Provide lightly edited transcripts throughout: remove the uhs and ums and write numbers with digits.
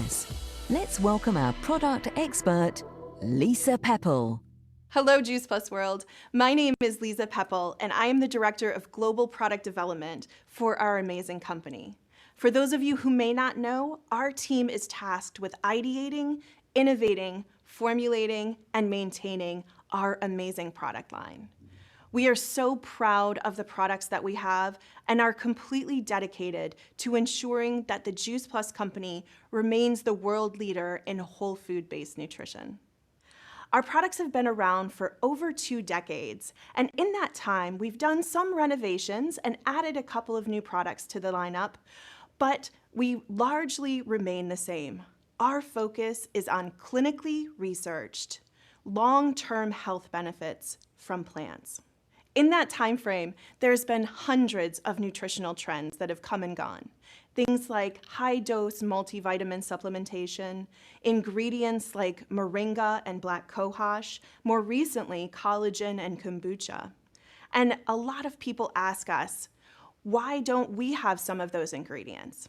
success. Let's welcome our product expert, Lisa Peppels. Hello, Juice Plus World. My name is Liza Peppels, and I am the Director of Global Product Development for our amazing company. For those of you who may not know, our team is tasked with ideating, innovating, formulating, and maintaining our amazing product line. We are so proud of the products that we have and are completely dedicated to ensuring that the Juice Plus company remains the world leader in whole food-based nutrition. Our products have been around for over 2 decades, and in that time, we've done some renovations and added a couple of new products to the lineup, but we largely remain the same. Our focus is on clinically researched, long-term health benefits from plants. In that time frame, there's been hundreds of nutritional trends that have come and gone. Things like high-dose multivitamin supplementation, ingredients like moringa and black cohosh, more recently collagen and kombucha. And a lot of people ask us, why don't we have some of those ingredients?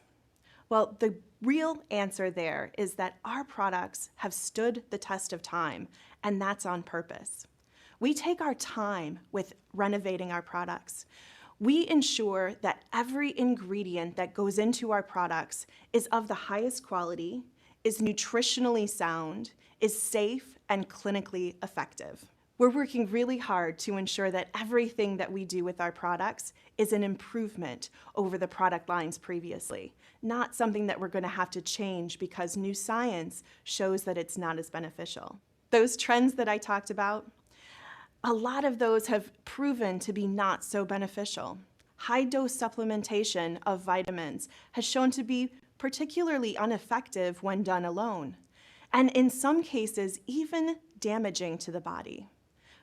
Well, the real answer there is that our products have stood the test of time, and that's on purpose. We take our time with renovating our products. We ensure that every ingredient that goes into our products is of the highest quality, is nutritionally sound, is safe, and clinically effective. We're working really hard to ensure that everything that we do with our products is an improvement over the product lines previously, not something that we're going to have to change because new science shows that it's not as beneficial. Those trends that I talked about, a lot of those have proven to be not so beneficial. High-dose supplementation of vitamins has shown to be particularly ineffective when done alone, and in some cases, even damaging to the body.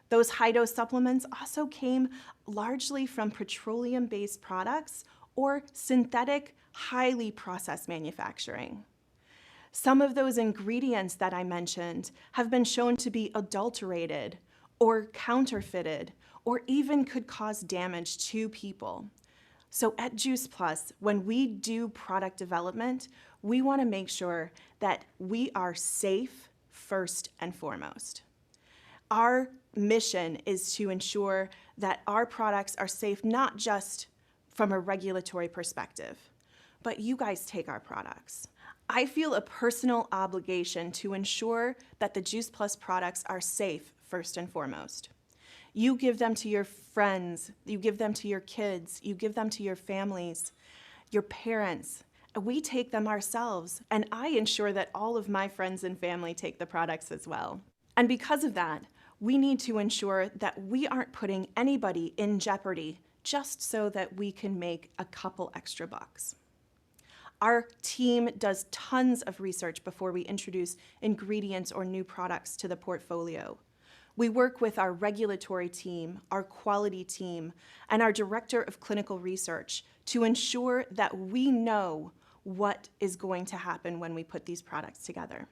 Those high-dose supplements also came largely from petroleum-based products or synthetic, highly processed manufacturing. Some of those ingredients that I mentioned have been shown to be adulterated or counterfeited, or even could cause damage to people. So at Juice Plus, when we do product development, we want to make sure that we are safe first and foremost. Our mission is to ensure that our products are safe not just from a regulatory perspective, but you guys take our products. I feel a personal obligation to ensure that the Juice Plus products are safe first and foremost. You give them to your friends, you give them to your kids, you give them to your families, your parents. We take them ourselves, and I ensure that all of my friends and family take the products as well. And because of that, we need to ensure that we aren't putting anybody in jeopardy just so that we can make a couple extra bucks. Our team does tons of research before we introduce ingredients or new products to the portfolio. We work with our regulatory team, our quality team, and our director of clinical research to ensure that we know what is going to happen when we put these products together.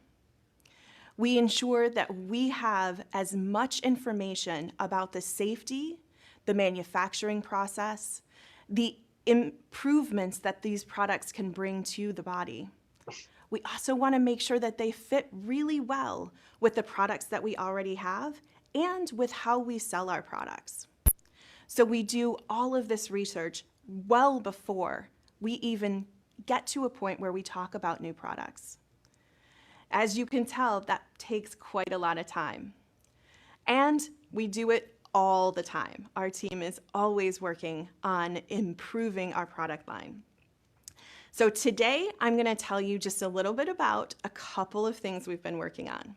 We ensure that we have as much information about the safety, the manufacturing process, the improvements that these products can bring to the body. We also want to make sure that they fit really well with the products that we already have and with how we sell our products. So we do all of this research well before we even get to a point where we talk about new products. As you can tell, that takes quite a lot of time. And we do it all the time. Our team is always working on improving our product line. So today, I'm going to tell you just a little bit about a couple of things we've been working on.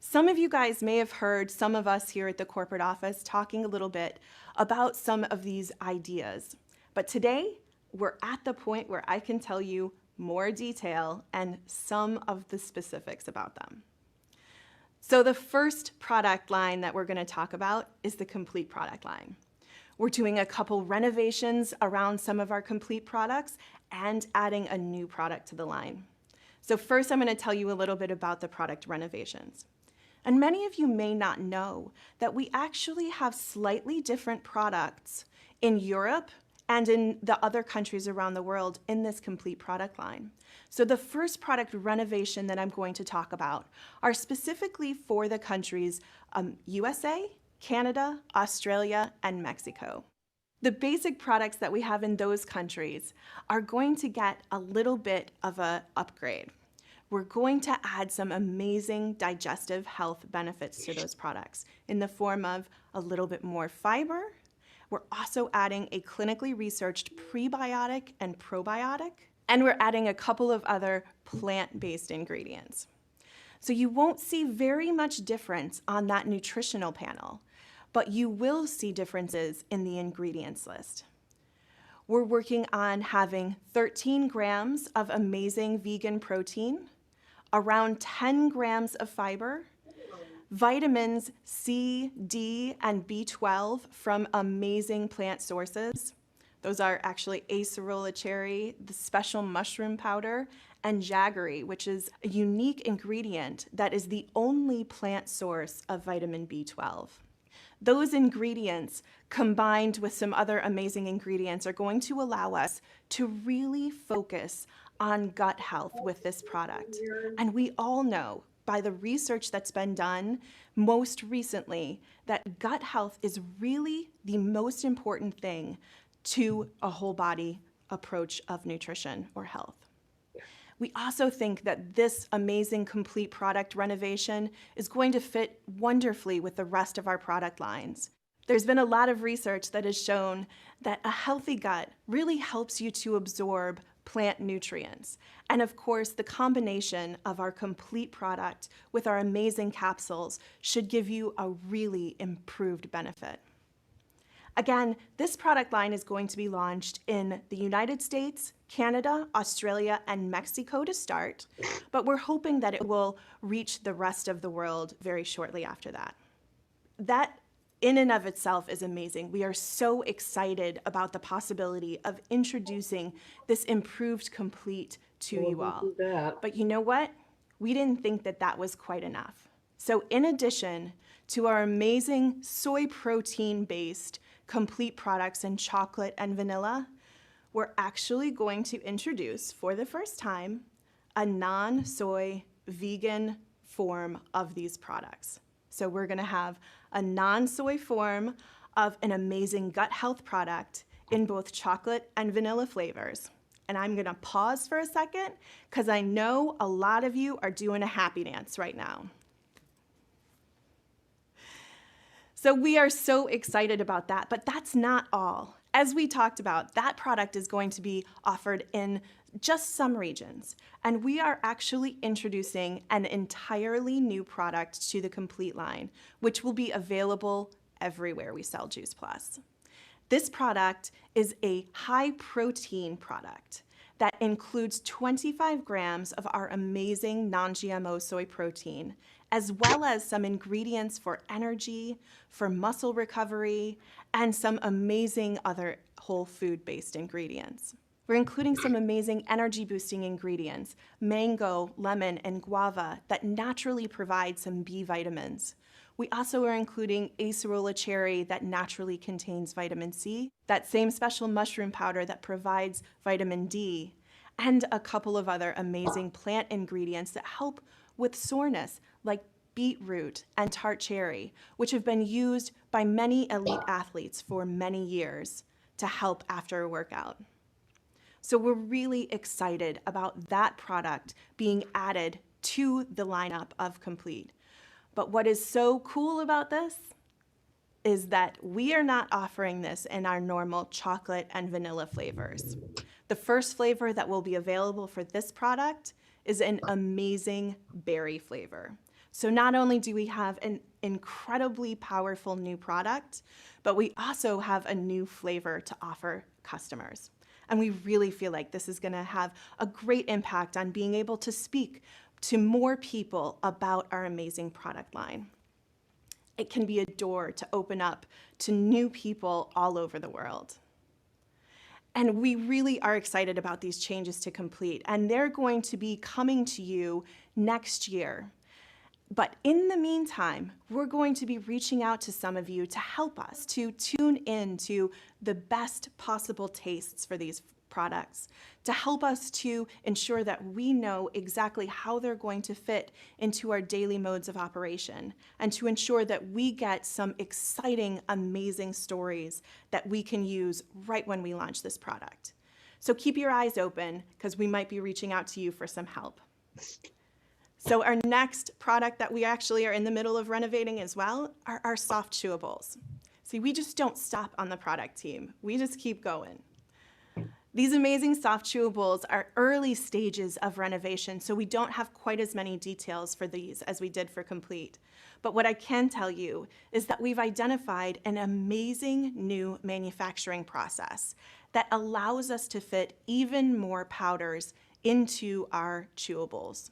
Some of you guys may have heard some of us here at the corporate office talking a little bit about some of these ideas. But today, we're at the point where I can tell you more detail and some of the specifics about them. So the first product line that we're going to talk about is the complete product line. We're doing a couple renovations around some of our complete products and adding a new product to the line. So first, I'm going to tell you a little bit about the product renovations. And many of you may not know that we actually have slightly different products in Europe and in the other countries around the world in this complete product line. So the first product renovation that I'm going to talk about are specifically for the countries USA, Canada, Australia, and Mexico. The basic products that we have in those countries are going to get a little bit of an upgrade. We're going to add some amazing digestive health benefits to those products in the form of a little bit more fiber. We're also adding a clinically researched prebiotic and probiotic, and we're adding a couple of other plant-based ingredients. So you won't see very much difference on that nutritional panel, but you will see differences in the ingredients list. We're working on having 13 grams of amazing vegan protein, around 10 grams of fiber, vitamins C, D, and B12 from amazing plant sources. Those are actually acerola cherry, the special mushroom powder, and jaggery, which is a unique ingredient that is the only plant source of vitamin B12. Those ingredients, combined with some other amazing ingredients, are going to allow us to really focus on gut health with this product. And we all know by the research that's been done most recently that gut health is really the most important thing to a whole body approach of nutrition or health. We also think that this amazing complete product renovation is going to fit wonderfully with the rest of our product lines. There's been a lot of research that has shown that a healthy gut really helps you to absorb plant nutrients. And of course, the combination of our complete product with our amazing capsules should give you a really improved benefit. Again, this product line is going to be launched in the United States, Canada, Australia, and Mexico to start, but we're hoping that it will reach the rest of the world very shortly after that. That in and of itself is amazing. We are so excited about the possibility of introducing this improved complete to you all. But you know what? We didn't think that that was quite enough. So in addition to our amazing soy protein-based complete products in chocolate and vanilla, we're actually going to introduce, for the first time, a non-soy vegan form of these products. So we're gonna have a non-soy form of an amazing gut health product in both chocolate and vanilla flavors. And I'm gonna pause for a second because I know a lot of you are doing a happy dance right now. So we are so excited about that, but that's not all. As we talked about, that product is going to be offered in just some regions, and we are actually introducing an entirely new product to the complete line, which will be available everywhere we sell Juice Plus. This product is a high protein product that includes 25 grams of our amazing non-GMO soy protein, as well as some ingredients for energy, for muscle recovery, and some amazing other whole food-based ingredients. We're including some amazing energy boosting ingredients, mango, lemon, and guava that naturally provide some B vitamins. We also are including acerola cherry that naturally contains vitamin C, that same special mushroom powder that provides vitamin D, and a couple of other amazing plant ingredients that help with soreness, like beetroot and tart cherry, which have been used by many elite athletes for many years to help after a workout. So we're really excited about that product being added to the lineup of Complete. But what is so cool about this is that we are not offering this in our normal chocolate and vanilla flavors. The first flavor that will be available for this product is an amazing berry flavor. So not only do we have an incredibly powerful new product, but we also have a new flavor to offer customers. And we really feel like this is gonna have a great impact on being able to speak to more people about our amazing product line. It can be a door to open up to new people all over the world. And we really are excited about these changes to Complete, and they're going to be coming to you next year. But in the meantime, we're going to be reaching out to some of you to help us to tune in to the best possible tastes for these products, to help us to ensure that we know exactly how they're going to fit into our daily modes of operation, and to ensure that we get some exciting, amazing stories that we can use right when we launch this product. So keep your eyes open, because we might be reaching out to you for some help. So our next product that we actually are in the middle of renovating as well are our soft chewables. See, we just don't stop on the product team. We just keep going. These amazing soft chewables are early stages of renovation, so we don't have quite as many details for these as we did for Complete. But what I can tell you is that we've identified an amazing new manufacturing process that allows us to fit even more powders into our chewables.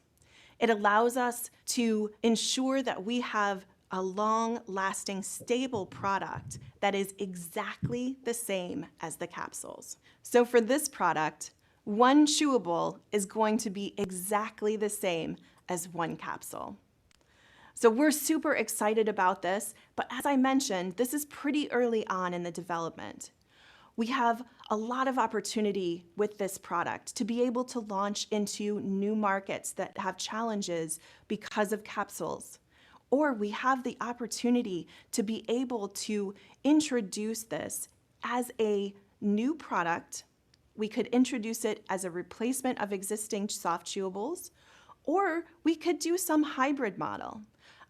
It allows us to ensure that we have a long-lasting, stable product that is exactly the same as the capsules. So for this product, one chewable is going to be exactly the same as one capsule. So we're super excited about this, but as I mentioned, this is pretty early on in the development. We have a lot of opportunity with this product to be able to launch into new markets that have challenges because of capsules. Or we have the opportunity to be able to introduce this as a new product. We could introduce it as a replacement of existing soft chewables, or we could do some hybrid model.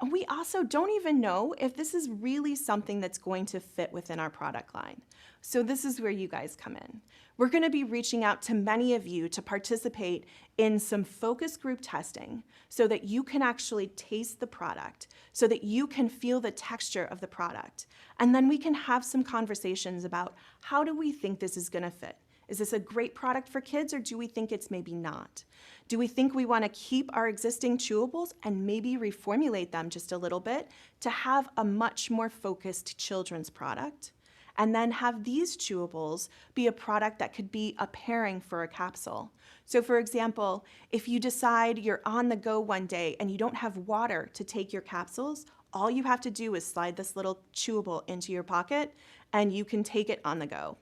And we also don't even know if this is really something that's going to fit within our product line. So this is where you guys come in. We're going to be reaching out to many of you to participate in some focus group testing so that you can actually taste the product, so that you can feel the texture of the product. And then we can have some conversations about how do we think this is going to fit? Is this a great product for kids, or do we think it's maybe not? Do we think we want to keep our existing chewables and maybe reformulate them just a little bit to have a much more focused children's product? And then have these chewables be a product that could be a pairing for a capsule. So for example, if you decide you're on the go one day and you don't have water to take your capsules, all you have to do is slide this little chewable into your pocket and you can take it on the go.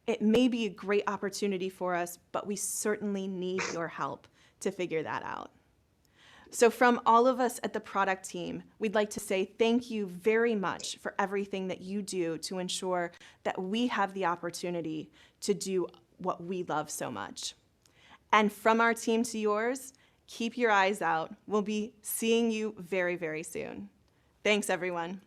It may be a great opportunity for us, but we certainly need your help to figure that out. So from all of us at the product team, we'd like to say thank you very much for everything that you do to ensure that we have the opportunity to do what we love so much. And from our team to yours, keep your eyes out. We'll be seeing you very, very soon. Thanks, everyone.